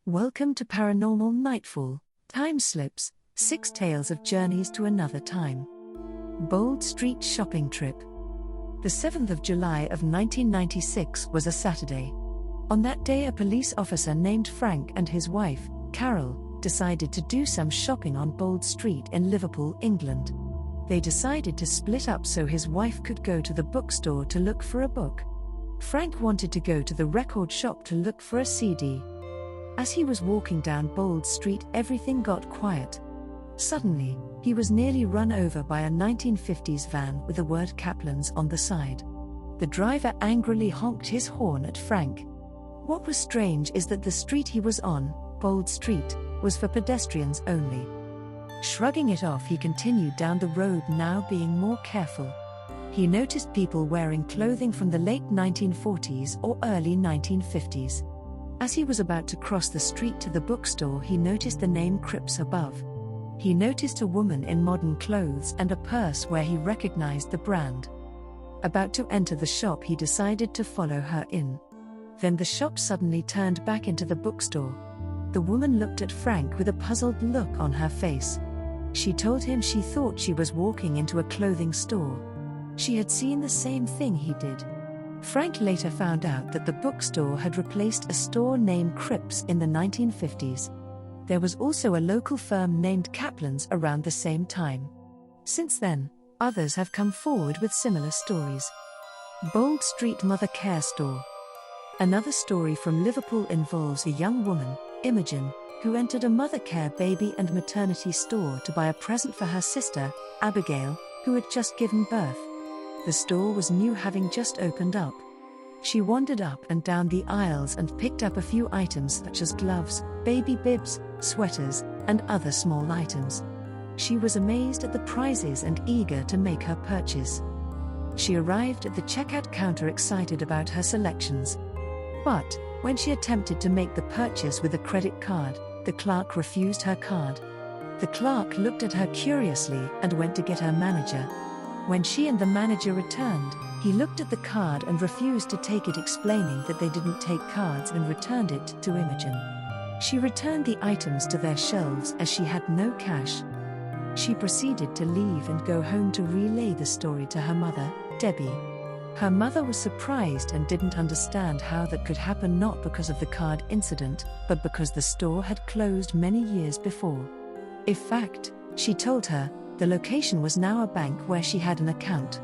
Welcome to Paranormal Nightfall, Time Slips, 6 Tales of Journeys to Another Time. Bold Street Shopping Trip. The 7th of July of 1996 was a Saturday. On that day, a police officer named Frank and his wife, Carol, decided to do some shopping on Bold Street in Liverpool, England. They decided to split up so his wife could go to the bookstore to look for a book. Frank wanted to go to the record shop to look for a CD. As he was walking down Bold Street, everything got quiet. Suddenly, he was nearly run over by a 1950s van with the word Kaplan's on the side. The driver angrily honked his horn at Frank. What was strange is that the street he was on, Bold Street, was for pedestrians only. Shrugging it off, he continued down the road, now being more careful. He noticed people wearing clothing from the late 1940s or early 1950s. As he was about to cross the street to the bookstore, he noticed the name Cripps above. He noticed a woman in modern clothes and a purse where he recognized the brand. About to enter the shop, he decided to follow her in. Then the shop suddenly turned back into the bookstore. The woman looked at Frank with a puzzled look on her face. She told him she thought she was walking into a clothing store. She had seen the same thing he did. Frank later found out that the bookstore had replaced a store named Cripps in the 1950s. There was also a local firm named Kaplan's around the same time. Since then, others have come forward with similar stories. Bold Street Mother Care Store. Another story from Liverpool involves a young woman, Imogen, who entered a mother care, baby and maternity store to buy a present for her sister, Abigail, who had just given birth. The store was new, having just opened up. She wandered up and down the aisles and picked up a few items such as gloves, baby bibs, sweaters, and other small items. She was amazed at the prices and eager to make her purchase. She arrived at the checkout counter excited about her selections. But, when she attempted to make the purchase with a credit card, the clerk refused her card. The clerk looked at her curiously and went to get her manager. When she and the manager returned, he looked at the card and refused to take it, explaining that they didn't take cards, and returned it to Imogen. She returned the items to their shelves as she had no cash. She proceeded to leave and go home to relay the story to her mother, Debbie. Her mother was surprised and didn't understand how that could happen, not because of the card incident, but because the store had closed many years before. In fact, she told her, the location was now a bank where she had an account.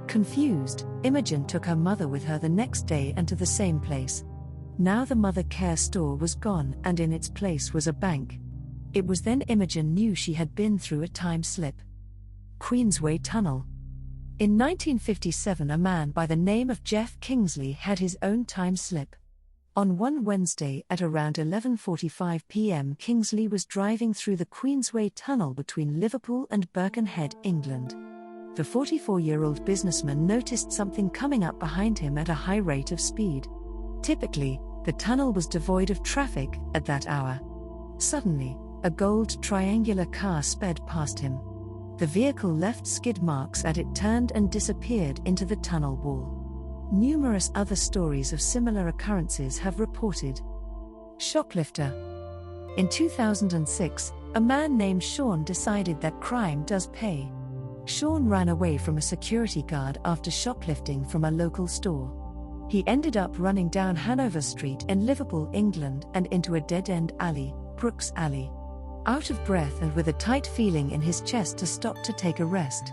Confused, Imogen took her mother with her the next day and to the same place. Now the mother care store was gone and in its place was a bank. It was then Imogen knew she had been through a time slip. Queensway Tunnel. In 1957, a man by the name of Jeff Kingsley had his own time slip. On one Wednesday at around 11:45 p.m. Kingsley was driving through the Queensway Tunnel between Liverpool and Birkenhead, England. The 44-year-old businessman noticed something coming up behind him at a high rate of speed. Typically, the tunnel was devoid of traffic at that hour. Suddenly, a gold triangular car sped past him. The vehicle left skid marks and it turned and disappeared into the tunnel wall. Numerous other stories of similar occurrences have reported. Shoplifter. In 2006, a man named Sean decided that crime does pay. Sean ran away from a security guard after shoplifting from a local store. He ended up running down Hanover Street in Liverpool, England, and into a dead-end alley, Brooks Alley. Out of breath and with a tight feeling in his chest to stop to take a rest.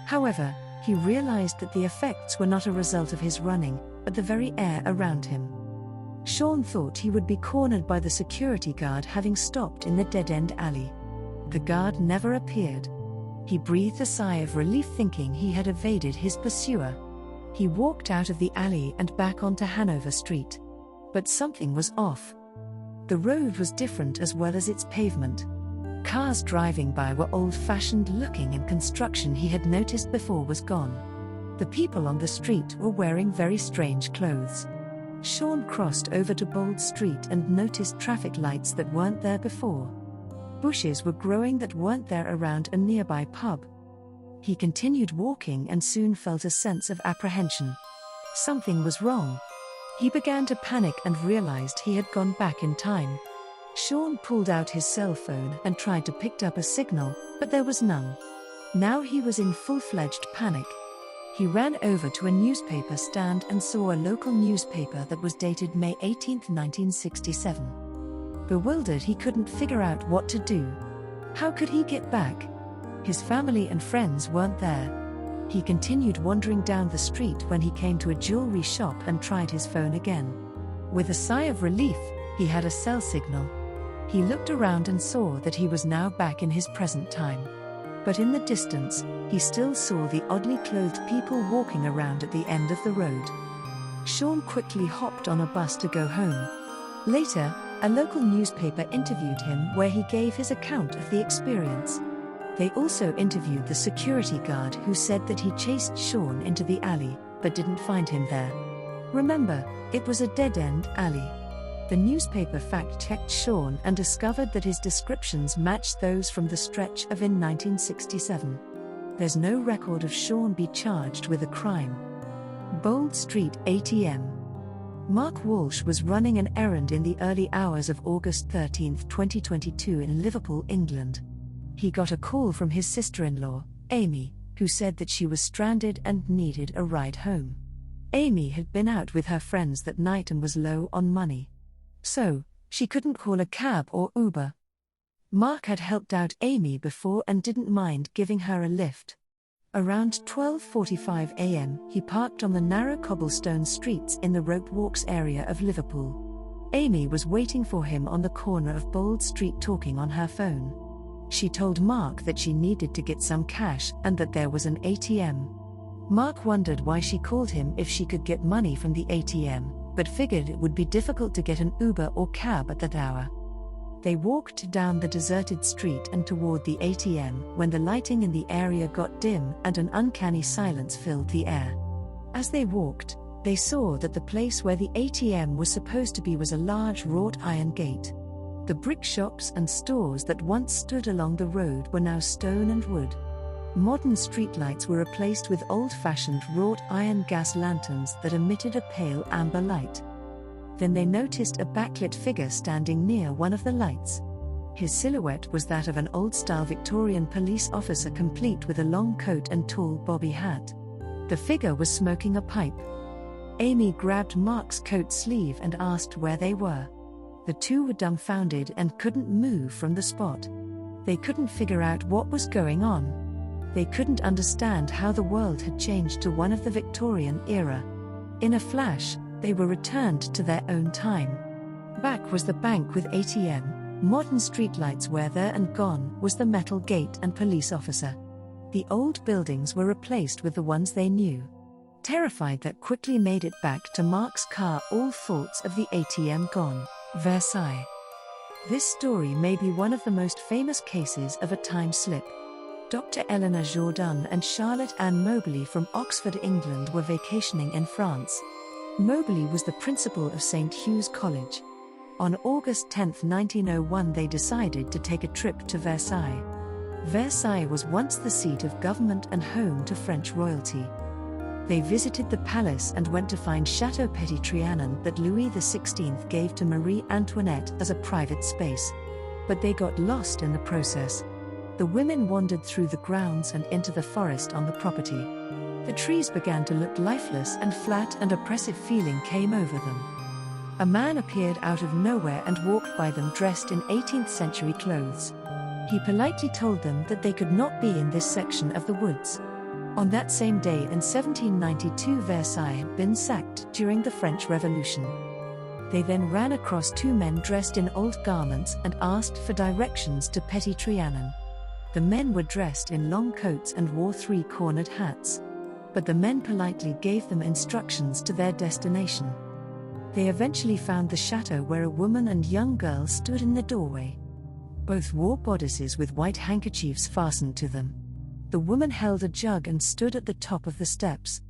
However, he realized that the effects were not a result of his running, but the very air around him. Sean thought he would be cornered by the security guard, having stopped in the dead-end alley. The guard never appeared. He breathed a sigh of relief, thinking he had evaded his pursuer. He walked out of the alley and back onto Hanover Street. But something was off. The road was different as well as its pavement. Cars driving by were old-fashioned looking, and construction he had noticed before was gone. The people on the street were wearing very strange clothes. Sean crossed over to Bold Street and noticed traffic lights that weren't there before. Bushes were growing that weren't there around a nearby pub. He continued walking and soon felt a sense of apprehension. Something was wrong. He began to panic and realized he had gone back in time. Sean pulled out his cell phone and tried to pick up a signal, but there was none. Now he was in full-fledged panic. He ran over to a newspaper stand and saw a local newspaper that was dated May 18, 1967. Bewildered, he couldn't figure out what to do. How could he get back? His family and friends weren't there. He continued wandering down the street when he came to a jewelry shop and tried his phone again. With a sigh of relief, he had a cell signal. He looked around and saw that he was now back in his present time. But in the distance, he still saw the oddly clothed people walking around at the end of the road. Sean quickly hopped on a bus to go home. Later, a local newspaper interviewed him where he gave his account of the experience. They also interviewed the security guard who said that he chased Sean into the alley, but didn't find him there. Remember, it was a dead-end alley. The newspaper fact-checked Sean and discovered that his descriptions matched those from the stretch of in 1967. There's no record of Sean be charged with a crime. Bold Street ATM. Mark Walsh was running an errand in the early hours of August 13, 2022 in Liverpool, England. He got a call from his sister-in-law, Amy, who said that she was stranded and needed a ride home. Amy had been out with her friends that night and was low on money. So, she couldn't call a cab or Uber. Mark had helped out Amy before and didn't mind giving her a lift. Around 12:45 a.m., he parked on the narrow cobblestone streets in the Rope Walks area of Liverpool. Amy was waiting for him on the corner of Bold Street talking on her phone. She told Mark that she needed to get some cash and that there was an ATM. Mark wondered why she called him if she could get money from the ATM, but figured it would be difficult to get an Uber or cab at that hour. They walked down the deserted street and toward the ATM when the lighting in the area got dim and an uncanny silence filled the air. As they walked, they saw that the place where the ATM was supposed to be was a large wrought iron gate. The brick shops and stores that once stood along the road were now stone and wood. Modern streetlights were replaced with old-fashioned wrought iron gas lanterns that emitted a pale amber light. Then they noticed a backlit figure standing near one of the lights. His silhouette was that of an old-style Victorian police officer complete with a long coat and tall bobby hat. The figure was smoking a pipe. Amy grabbed Mark's coat sleeve and asked where they were. The two were dumbfounded and couldn't move from the spot. They couldn't figure out what was going on. They couldn't understand how the world had changed to one of the Victorian era. In a flash, they were returned to their own time. Back was the bank with ATM, modern streetlights where there and gone was the metal gate and police officer. The old buildings were replaced with the ones they knew. Terrified, that quickly made it back to Mark's car, all thoughts of the ATM gone. Versailles. This story may be one of the most famous cases of a time slip. Dr. Eleanor Jourdan and Charlotte Ann Mobley from Oxford, England were vacationing in France. Mobley was the principal of St. Hugh's College. On August 10, 1901, they decided to take a trip to Versailles. Versailles was once the seat of government and home to French royalty. They visited the palace and went to find Chateau Petit Trianon that Louis XVI gave to Marie Antoinette as a private space. But they got lost in the process. The women wandered through the grounds and into the forest on the property. The trees began to look lifeless and flat, and oppressive feeling came over them. A man appeared out of nowhere and walked by them dressed in 18th century clothes. He politely told them that they could not be in this section of the woods. On that same day in 1792, Versailles had been sacked during the French Revolution. They then ran across two men dressed in old garments and asked for directions to Petit Trianon. The men were dressed in long coats and wore three-cornered hats. But the men politely gave them instructions to their destination. They eventually found the chateau, where a woman and young girl stood in the doorway. Both wore bodices with white handkerchiefs fastened to them. The woman held a jug and stood at the top of the steps.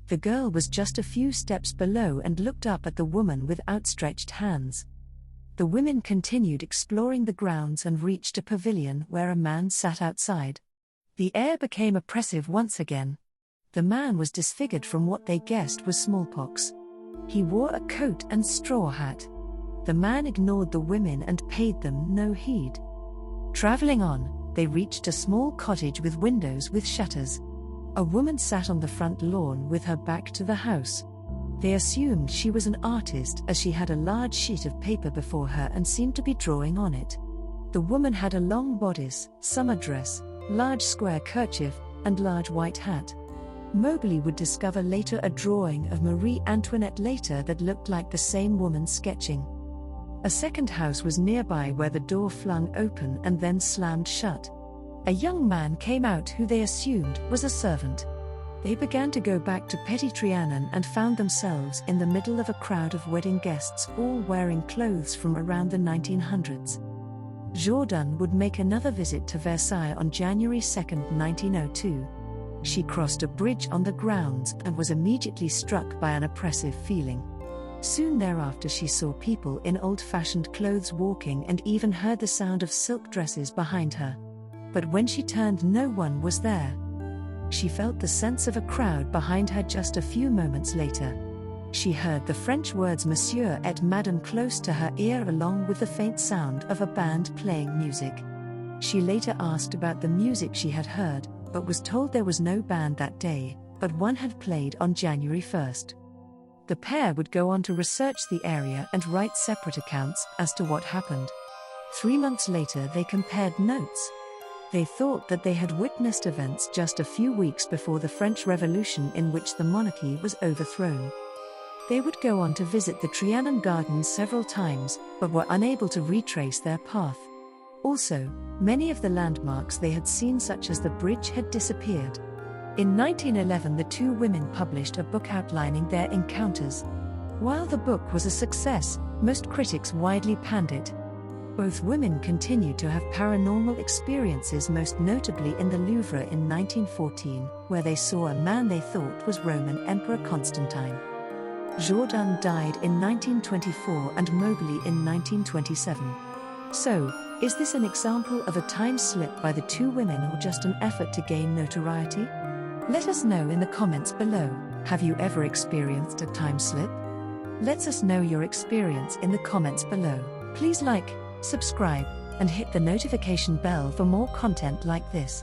The girl was just a few steps below and looked up at the woman with outstretched hands. The women continued exploring the grounds and reached a pavilion where a man sat outside. The air became oppressive once again. The man was disfigured from what they guessed was smallpox. He wore a coat and straw hat. The man ignored the women and paid them no heed. Traveling on, they reached a small cottage with windows with shutters. A woman sat on the front lawn with her back to the house. They assumed she was an artist as she had a large sheet of paper before her and seemed to be drawing on it. The woman had a long bodice, summer dress, large square kerchief, and large white hat. Mowgli would discover later a drawing of Marie Antoinette later that looked like the same woman sketching. A second house was nearby where the door flung open and then slammed shut. A young man came out who they assumed was a servant. They began to go back to Petit Trianon and found themselves in the middle of a crowd of wedding guests all wearing clothes from around the 1900s. Jourdan would make another visit to Versailles on January 2, 1902. She crossed a bridge on the grounds and was immediately struck by an oppressive feeling. Soon thereafter she saw people in old-fashioned clothes walking and even heard the sound of silk dresses behind her. But when she turned, no one was there. She felt the sense of a crowd behind her just a few moments later. She heard the French words Monsieur et Madame close to her ear along with the faint sound of a band playing music. She later asked about the music she had heard, but was told there was no band that day, but one had played on January 1st. The pair would go on to research the area and write separate accounts as to what happened. 3 months later they compared notes. They thought that they had witnessed events just a few weeks before the French Revolution in which the monarchy was overthrown. They would go on to visit the Trianon Gardens several times, but were unable to retrace their path. Also, many of the landmarks they had seen, such as the bridge, had disappeared. In 1911, the two women published a book outlining their encounters. While the book was a success, most critics widely panned it. Both women continued to have paranormal experiences, most notably in the Louvre in 1914, where they saw a man they thought was Roman Emperor Constantine. Jourdan died in 1924 and Mowgli in 1927. So, is this an example of a time slip by the two women or just an effort to gain notoriety? Let us know in the comments below. Have you ever experienced a time slip? Let us know your experience in the comments below. Please like, subscribe, and hit the notification bell for more content like this.